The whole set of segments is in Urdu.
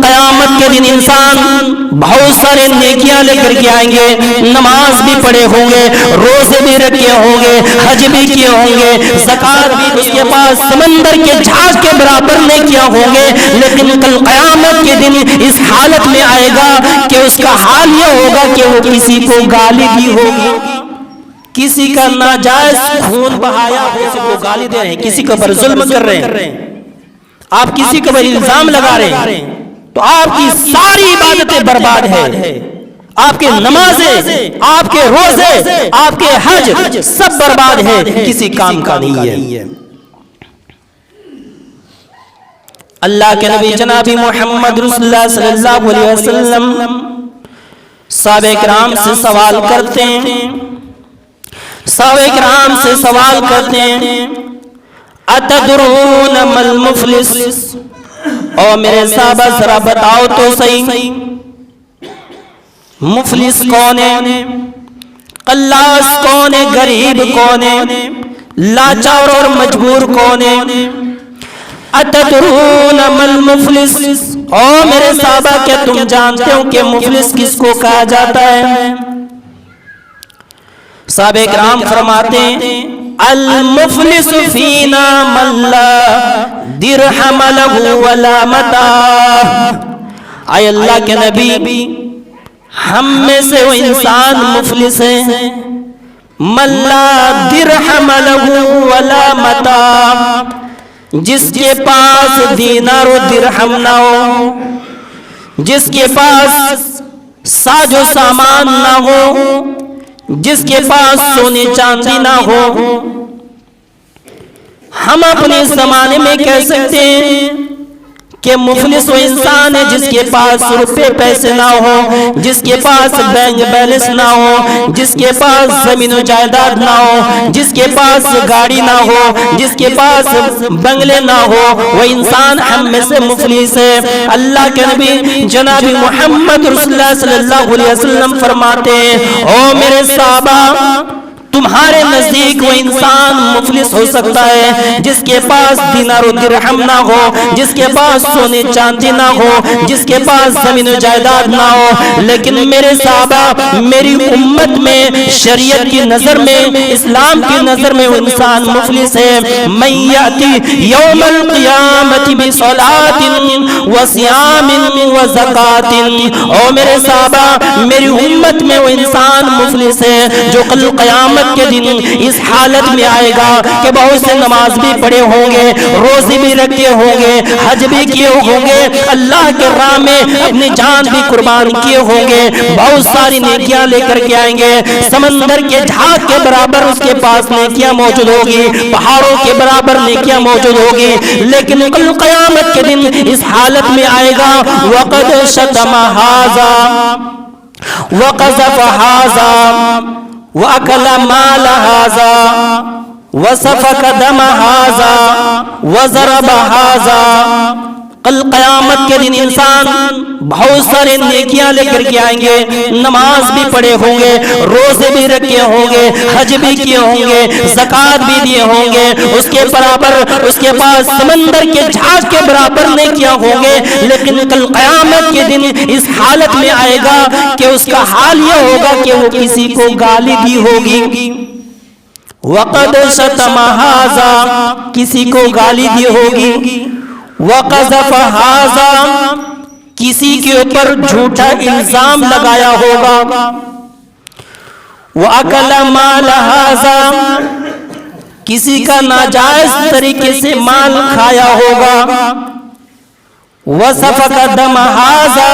قیامت کے دن انسان بہت سارے نیکیاں لے کر کے آئیں گے، نماز بھی پڑھے ہوں گے، روزے بھی رکھے ہوں گے، حج بھی کیے ہوں گے، زکات بھی اس کے پاس سمندر کے جھاگ کے برابر نیکیاں ہوں گے، لیکن کل قیامت کے دن اس حالت میں آئے گا کہ اس کا حال یہ ہوگا کہ وہ کسی کو گالی دی ہوگی، کسی کا ناجائز خون بہایا، کسی کو گالی دے رہے ہیں، کسی کے اوپر ظلم کر رہے ہیں، آپ کسی کے اوپر الزام لگا رہے ہیں، تو آپ کی ساری عبادتیں برباد ہیں، آپ کے نمازیں، آپ کے روزے، آپ کے حج سب برباد ہیں، کسی کام کا نہیں ہے۔ اللہ کے نبی جناب محمد رسول اللہ صلی اللہ علیہ وسلم صحابہ کرام سے سوال کرتے ہیں، صحابہ کرام سے سوال کرتے ہیں، اتدرون مل مفلس، او میرے صحابہ ذرا بتاؤ تو صحیح مفلس کون ہے، قلاص کون ہے، غریب کون ہے، لاچار اور مجبور کون ہے؟ اتدرون مل مفلس، او میرے صحابہ کیا تم جانتے ہو کہ مفلس کس کو کہا جاتا ہے؟ صحابہ کرام فرماتے ہیں المفلس فینا من لا درہم لہ ولا متاع، اے اللہ کے نبی ہم میں سے وہ انسان مفلس ہے من لا درہم لہ ولا متاع، جس کے پاس دینار و درہم نہ ہو، جس کے پاس ساز و سامان نہ ہو، جس کے پاس سونے چاندی نہ ہو۔ ہم اپنے زمانے میں کہہ سکتے ہیں کہ مفلس وہ انسان ہے جس کے پاس روپے پیسے نہ ہو، جس کے پاس بینک بیلنس نہ ہو، جس کے پاس زمین و جائیداد نہ ہو، جس کے پاس گاڑی نہ ہو، جس کے پاس بنگلے نہ ہو، وہ انسان ہم میں سے مفلس ہے۔ اللہ کے نبی جناب محمد رسول اللہ صلی اللہ علیہ وسلم فرماتے ہیں او میرے صحابہ تمہارے نزدیک وہ انسان مفلس ہو سکتا ہے جس کے پاس دینار و درہم نہ ہو، جس کے پاس سونے چاندی نہ ہو، جس کے پاس زمین و جائیداد نہ ہو، لیکن میرے صحابہ میری امت میں شریعت کی نظر میں، اسلام کی نظر میں وہ انسان مفلس ہے۔ من یاتی یوم القیامت بصلاۃ وصیام وزکات، او میرے صحابہ میری امت میں وہ انسان مفلس ہے جو کل قیامت کے دن اس حالت میں آئے گا کہ بہت سے نماز بھی پڑھے ہوں گے، روزے بھی رکھے ہوں گے، حج بھی کیے ہوں گے، اللہ کے راہ میں اپنی جان بھی قربان کیے ہوں گے، بہت ساری نیکیاں لے کر کے آئیں گے، سمندر کے جھاگ کے برابر اس کے پاس نیکیاں موجود ہوگی، پہاڑوں کے برابر نیکیاں موجود ہوگی، لیکن کل قیامت کے دن اس حالت میں آئے گا وقد شتم ھذا وقذف ھذا وَأَكَلَ مَالَ هَذَا وَسَفَكَ دَمَ هَذَا وَضَرَبَ هَذَا۔ کل قیامت کے دن انسان بہت سارے نیکیاں لے کر کے آئیں گے، نماز بھی پڑھے ہوں گے، روزے بھی رکھے ہوں گے، حج بھی کیے ہوں گے، زکات بھی دیے ہوں گے، اس کے برابر اس کے پاس سمندر کے جھاگ کے برابر نیکیاں ہوں گے، لیکن کل قیامت کے دن اس حالت میں آئے گا کہ اس کا حال یہ ہوگا کہ وہ کسی کو گالی دی ہوگی، وقد شتم ھذا کسی کو گالی دی ہوگی، وقذف ھذا کسی کے اوپر جھوٹا الزام لگایا ہوگا، وَأَكَلَ مَالَ ھذَا کسی کا ناجائز طریقے سے مال کھایا ہوگا، وَسَفَكَ دَمَ ھذَا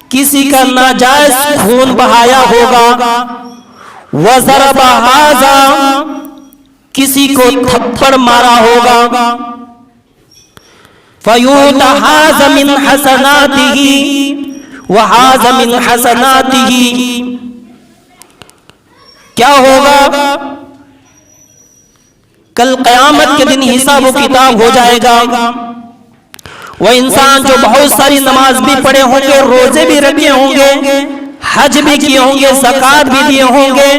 کسی کا ناجائز خون بہایا ہوگا، وَضَرَبَ ھذَا کسی کو تھپڑ مارا ہوگا، فَيُؤْتَ ھذَا مِنْ حَسَنَاتِهِ وَھَذَا مِنْ حَسَنَاتِهِ کیا ہوگا؟ کل قیامت کے دن حساب و کتاب ہو جائے گا، وہ انسان جو بہت ساری نماز بھی پڑھے ہوں گے، روزے بھی رکھے ہوں گے، حج بھی کیے ہوں گے، زکات بھی دیے ہوں گے،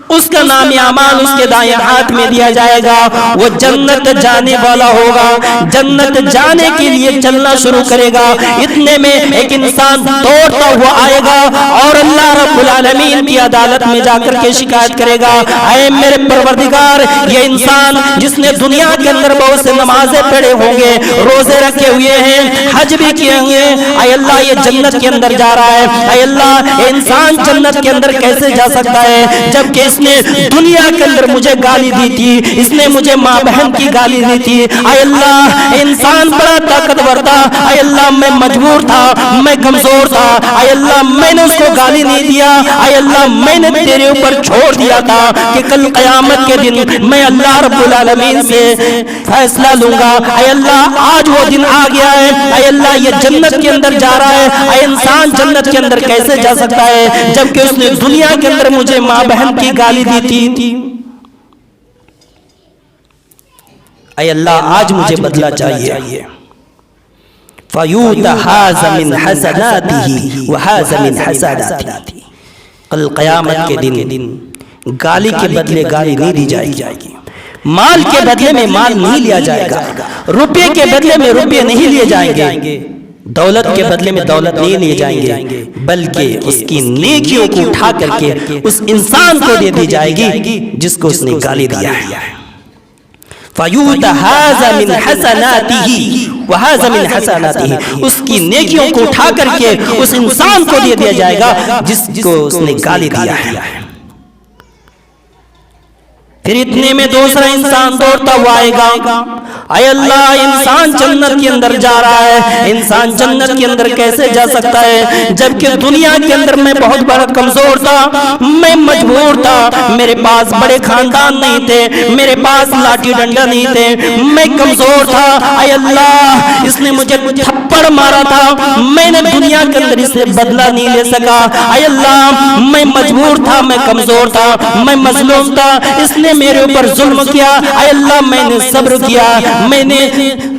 اس کا نام اعمال اس کے دائیں ہاتھ میں دیا جائے گا، وہ جنت جانے والا ہوگا، جنت جانے کے لیے چلنا شروع کرے گا۔ اتنے میں ایک انسان دوڑتا ہوا آئے گا اور اللہ رب العالمین کی عدالت میں جا کر کے شکایت کرے گا، اے میرے پروردگار، یہ انسان جس نے دنیا کے اندر بہت سے نمازیں پڑھے ہوں گے، روزے رکھے ہوئے ہیں، حج بھی کیے ہوں گے، اے اللہ یہ جنت کے اندر جا رہا ہے، اے اللہ یہ انسان جنت کے اندر کیسے جا سکتا ہے جبکہ اس نے دنیا کے اندر مجھے گالی دی تھی، اس نے مجھے ماں بہن کی گالی دی تھی، اے اللہ انسان بڑا طاقتور تھا، اے اللہ میں مجبور تھا، میں کمزور تھا، اے اللہ میں نے اس کو گالی نہیں دیا، اے اللہ میں نے تیرے اوپر چھوڑ دیا تھا کہ کل قیامت کے دن میں اللہ رب العالمین سے فیصلہ لوں گا، اے اللہ آج وہ دن آ گیا ہے، اے اللہ یہ جنت کے اندر جا رہا ہے، اے انسان جنت کے اندر کیسے جا سکتا ہے جبکہ اس نے دنیا کے اندر مجھے ماں بہن کی گالی دی تھی، اے اللہ آج مجھے بدلہ چاہیے۔ فَيُوتَ هَذَا مِنْ حَسَنَاتِهِ وَهَذَا مِنْ حَسَنَاتِهِ، کل قیامت کے دن گالی کے بدلے گالی نہیں دی جائے گی، مال کے بدلے میں مال نہیں لیا جائے گا، روپے کے بدلے میں روپے نہیں لیے جائیں گے، دولت کے بدلے میں دولت نہیں لیے جائیں گے، بلکہ اس کی نیکیوں کو اٹھا کر کے اس انسان کو دے دی جائے گی جس کو اس نے گالی دیا ہے۔ فَيُوتَ هَذَا مِنْ حَسَنَاتِهِ وَهَذَا مِنْ حَسَنَاتِهِ، اس کی نیکیوں کو اٹھا کر کے اس انسان کو دے دیا جائے گا جس کو اس نے گالی دیا ہے۔ پھر اتنے میں دوسرا انسان دوڑتا ہوا آئے گا، اے اللہ انسان جنت کے اندر جا رہا ہے، انسان جنت کے اندر کیسے جا سکتا ہے جبکہ دنیا کے اندر میں بہت بڑا کمزور تھا، میں مجبور تھا، میرے پاس بڑے خاندان نہیں تھے، میرے پاس لاٹھی ڈنڈا نہیں تھے، میں کمزور تھا، اے اللہ اس نے مجھے تھپڑ مارا تھا، میں نے دنیا کے اندر اس سے بدلہ نہیں لے سکا، اے اللہ میں مجبور تھا، میں کمزور تھا، میں مظلوم تھا، اس نے میرے اوپر ظلم کیا، اے اللہ میں نے صبر کیا، میں نے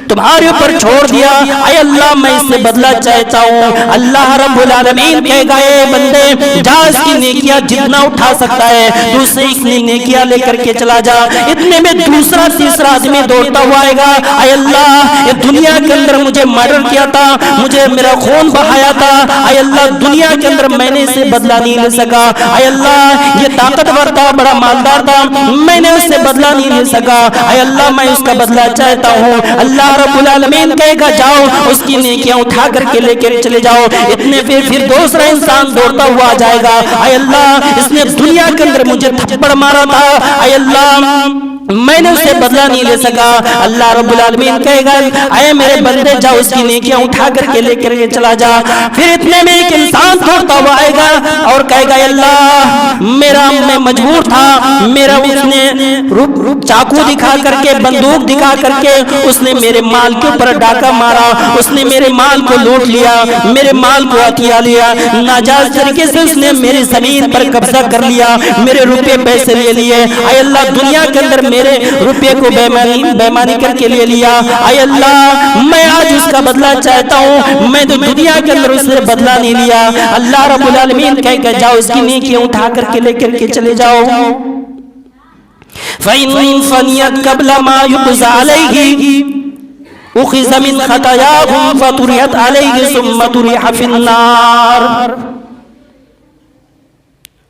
تمہارے اوپر چھوڑ دیا، اے اللہ میں اس سے بدلہ چاہتا ہوں۔ اللہ رب العالمین کہے گا اے بندے جا اس کی نیکیاں جتنا اٹھا سکتا ہے تو اسے اس نے نیکیاں لے کر کے چلا جا۔ اتنے میں دوسرا تیسرا آدمی دوڑتا ہوا آئے گا، اے اللہ یہ دنیا کے اندر مجھے مرڈر کیا تھا، مجھے میرا خون بہایا تھا، اے اللہ دنیا کے اندر میں نے اسے بدلہ نہیں لے سکا، اے اللہ یہ طاقتور تھا، بڑا مالدار تھا، میں نے اس سے بدلہ نہیں لے سکا، اے اللہ میں اس کا بدلہ چاہتا ہوں۔ اللہ رب العالمین کہے گا جاؤ اس کی نیکیاں اٹھا کر کے لے کر چلے جاؤ۔ اتنے پھر دوسرا انسان دوڑتا ہوا آ جائے گا، اے اللہ اس نے دنیا کے اندر مجھے تھپڑ مارا تھا، اے اللہ میں نے اسے بدلہ نہیں لے سکا۔ اللہ رب العالمین کہے گا اے میرے بندے جاؤ اس کی نیکیاں اٹھا کر کے لے کر کے چلا جا۔ پھر اتنے میں ایک انسان دوڑتا ہوا آئے گا اور کہے گا اللہ میں مجبور تھا، میرا اس نے چاقو دکھا کر کے بندوق دکھا کر کے اس نے میرے مال کے اوپر ڈاکہ مارا، اس نے میرے مال کو لوٹ لیا، میرے مال کو ہتھیا لیا، ناجائز طریقے سے اس نے میری زمین پر قبضہ کر لیا، میرے روپے پیسے لے لیے، اے اللہ دنیا کے اندر میرے روپے کو بےمانی کر کے لے لیا، اے اللہ میں آج اس کا بدلہ چاہتا ہوں، میں تو دنیا کے اندر اس سے بدلہ نہیں لیا۔ اللہ رب العالمین کہے کہ جاؤ اس کی نیکیاں اٹھا کر کے لے کر کے چلے جاؤ۔ فَإِن فَنِيَتْ قَبْلَ مَا يُقْضَى عَلَيْهِ أُخِذَ مِنْ خَطَايَاهُمْ فَطُرِحَتْ عَلَيْهِ ثُمَّ طُرِحَ فِي النَّارِ۔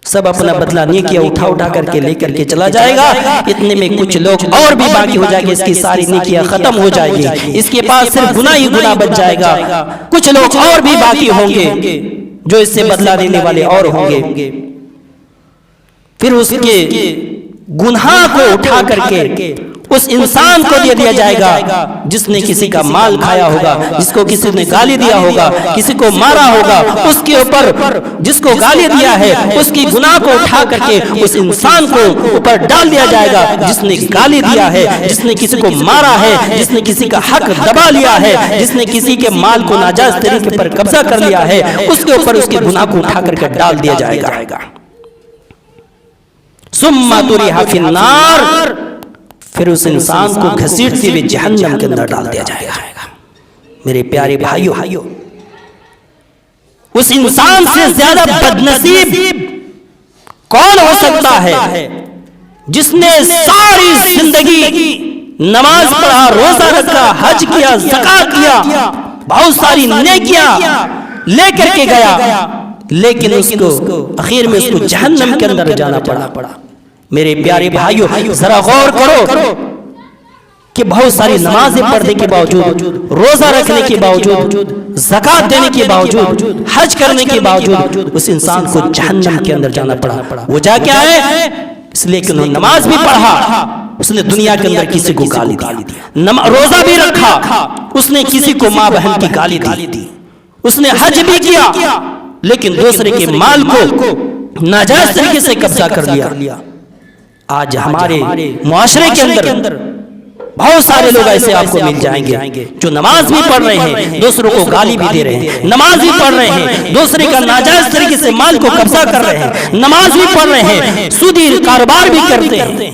سب اپنا بدلہ نیکیاں اٹھا کر کے لے کر کے چلا جائے گا۔ اتنے میں کچھ لوگ اور بھی باقی ہو جائے گے، اس کی ساری نیکیاں ختم ہو جائے گی، اس کے پاس صرف گناہ ہی گناہ بچ جائے گا۔ کچھ لوگ اور بھی باقی ہوں گے جو اس سے بدلہ لینے والے اور ہوں گے، پھر اس کے گناہ کو اٹھا کر کے اس انسان کو دے دیا جائے گا جس نے کسی کا مال کھایا ہوگا، جس کو کسی نے گالی دیا ہوگا، کسی کو مارا ہوگا، اس کے اوپر جس کو گالی دیا ہے اس کی گناہ کو اٹھا کر کے اس انسان کو اوپر ڈال دیا جائے گا جس نے گالی دیا ہے، جس نے کسی کو مارا ہے، جس نے کسی کا حق دبا لیا ہے، جس نے کسی کے مال کو ناجائز طریقے پر قبضہ کر لیا ہے، اس کے اوپر اس کے گناہ کو اٹھا کر کے ڈال دیا جائے گا۔ ثم طرح فی النار، پھر اس انسان کو گھسیٹتے ہوئے جہنم کے اندر ڈال دیا جائے گا۔ میرے پیارے بھائیو، اس انسان سے زیادہ بدنصیب کون ہو سکتا ہے جس نے ساری زندگی نماز پڑھا، روزہ رکھا، حج کیا، زکات کیا، بہت ساری نیکیاں لے کر کے گیا، لیکن اس کو اخیر میں اس کو جہنم کے اندر جانا پڑا؟ میرے پیارے بھائیوں، ذرا غور کرو کہ بہت ساری نمازیں پڑھنے کے باوجود، روزہ رکھنے کے باوجود، زکات دینے کے باوجود، حج کرنے کے باوجود اس انسان کو جہنم کے اندر جانا پڑا۔ وجہ کیا ہے؟ اس لیے کہ انہوں نے نماز بھی پڑھا، اس نے دنیا کے اندر کسی کو گالی دی، روزہ بھی رکھا، اس نے کسی کو ماں بہن کی گالی دی، اس نے حج بھی کیا، لیکن دوسرے کے مال کو ناجائز طریقے سے قبضہ کر لیا۔ آج ہمارے معاشرے کے اندر بہت سارے لوگ ایسے آپ کو مل جائیں گے جو نماز بھی پڑھ رہے ہیں، دوسروں کو گالی بھی دے رہے ہیں، نماز بھی پڑھ رہے ہیں، دوسرے کا ناجائز طریقے سے مال کو قبضہ کر رہے ہیں، نماز بھی پڑھ رہے ہیں، سودی کاروبار بھی کرتے ہیں۔